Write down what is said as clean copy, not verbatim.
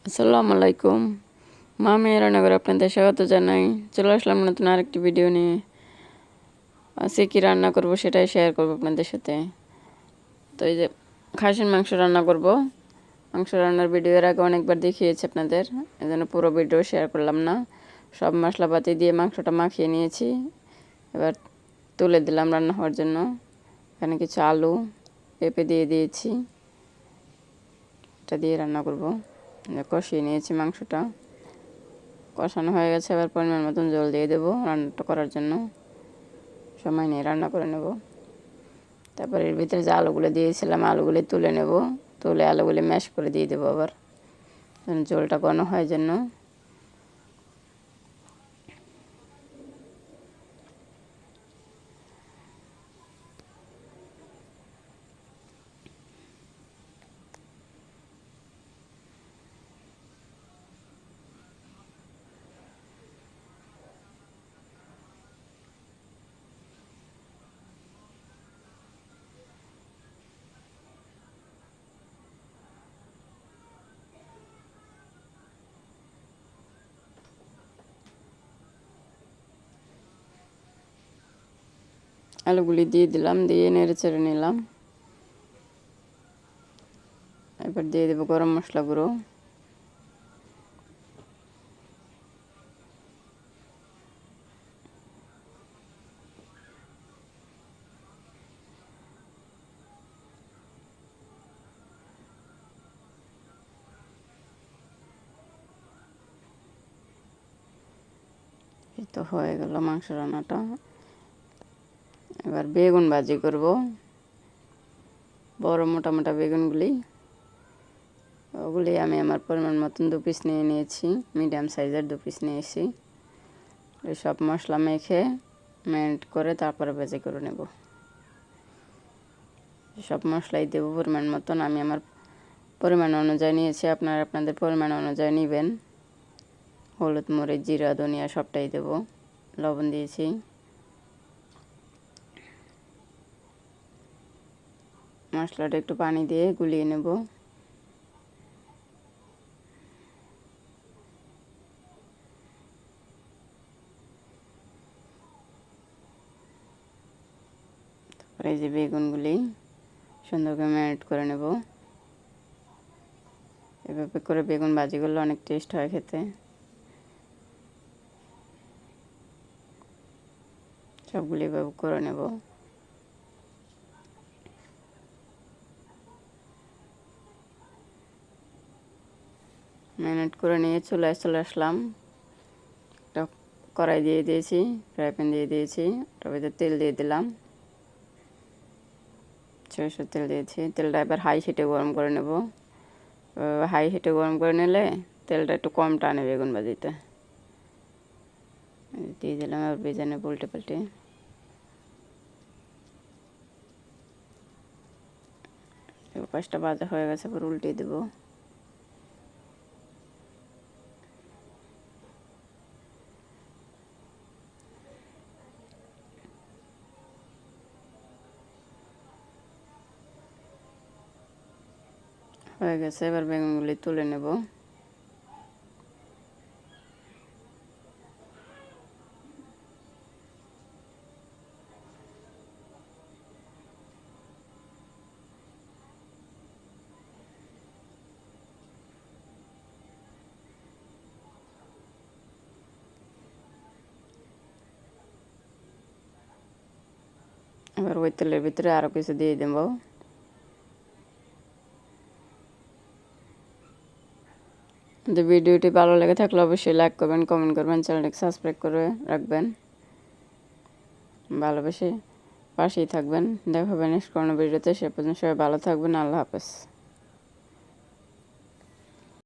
আসসালামু আলাইকুম। মা মেয়ের রান্নাঘরে আপনাদের স্বাগত জানাই। চলে আসলাম নতুন আরেকটি ভিডিও নিয়ে। আজকে কী রান্না করব সেটাই শেয়ার করব আপনাদের সাথে। তো এই যে খাসির মাংস রান্না করব। মাংস রান্নার ভিডিও এর আগে অনেকবার দেখিয়েছি আপনাদের, এই জন্য পুরো ভিডিও শেয়ার করলাম না। সব মশলাপাতি দিয়ে মাংসটা মাখিয়ে নিয়েছি। এবার তুলে দিলাম রান্না হওয়ার জন্য। এখানে কিছু আলু পেঁপে দিয়ে দিয়েছি, এটা দিয়ে রান্না করব। কষিয়ে নিয়েছি মাংসটা, কষানো হয়ে গেছে। এবার পরিমাণ মতন জল দিয়ে দেবো রান্নাটা করার জন্য। সময় নিয়ে রান্না করে নেব। তারপর এর ভিতরে যে আলুগুলো দিয়েছিলাম আলুগুলি তুলে নেব, তুলে আলুগুলি ম্যাশ করে দিয়ে দেবো আবার, জলটা ঘন হয় জন্য। আলুগুলি দিয়ে দিলাম, দিয়ে নেড়ে চেড়ে নিলাম। এবার দিয়ে দেবো গরম মশলা গুঁড়ো, এই তো হয়ে গেল মাংস রান্নাটা। এবার বেগুন ভাজি করব, বড় মোটা মোটা বেগুনগুলি, ওগুলি আমি আমার পরিমাণ মতন 2 পিস নিয়ে নিয়েছি, মিডিয়াম সাইজের 2 পিস নিয়েছি। এই সব মশলা মেখে ম্যারিনেট করে তারপরে ভেজে করে নেব। সব মশলাই দেবো পরিমাণ মতন, আমি আমার পরিমাণ অনুযায়ী নিয়েছি, আপনারা আপনাদের পরিমাণ অনুযায়ী নেবেন। হলুদ মরিচ জিরা ধনিয়া সবটাই দেব, লবণ দিয়েছি। মশলাটা একটু পানি দিয়ে গুলিয়ে নেব। তারপরে এই যে বেগুনগুলি সুন্দর করে ম্যারিনেট করে নেব। এভাবে করে বেগুন ভাজি করলে অনেক টেস্ট হয় খেতে। সবগুলি এভাবে করে নেব। ম্যারিনেট করে নিয়ে চুলায় চলে আসলাম। একটা কড়াই দিয়ে দিয়েছি, ফ্রাই প্যান দিয়ে দিয়েছি, ওটার ভিতরে তেল দিয়ে দিলাম, সরষের তেল দিয়েছি। তেলটা এবার হাই হিটে গরম করে নেব। হাই হিটে গরম করে নিলে তেলটা একটু কম টানে বেগুন ভাজিতে। দিয়ে দিলাম, আর ভেজে নেব উল্টে পাল্টে। পাঁচটা ভাজা হয়ে গেছে, পর উল্টে দেবো। হয়ে গেছে, এবার বেগুনগুলি তুলে নেব। এবার ওই তেলের ভিতরে আরও কিছু দিয়ে দেব। যদি ভিডিওটি ভালো লেগে থাকলে অবশ্যই লাইক করবেন, কমেন্ট করবেন, চ্যানেলটিকে সাবস্ক্রাইব করে রাখবেন। ভালোবেসে পাশেই থাকবেন। দেখা হবে নেক্সট কোনো ভিডিওতে। সে পর্যন্ত সবাই ভালো থাকবেন। আল্লাহ হাফেজ।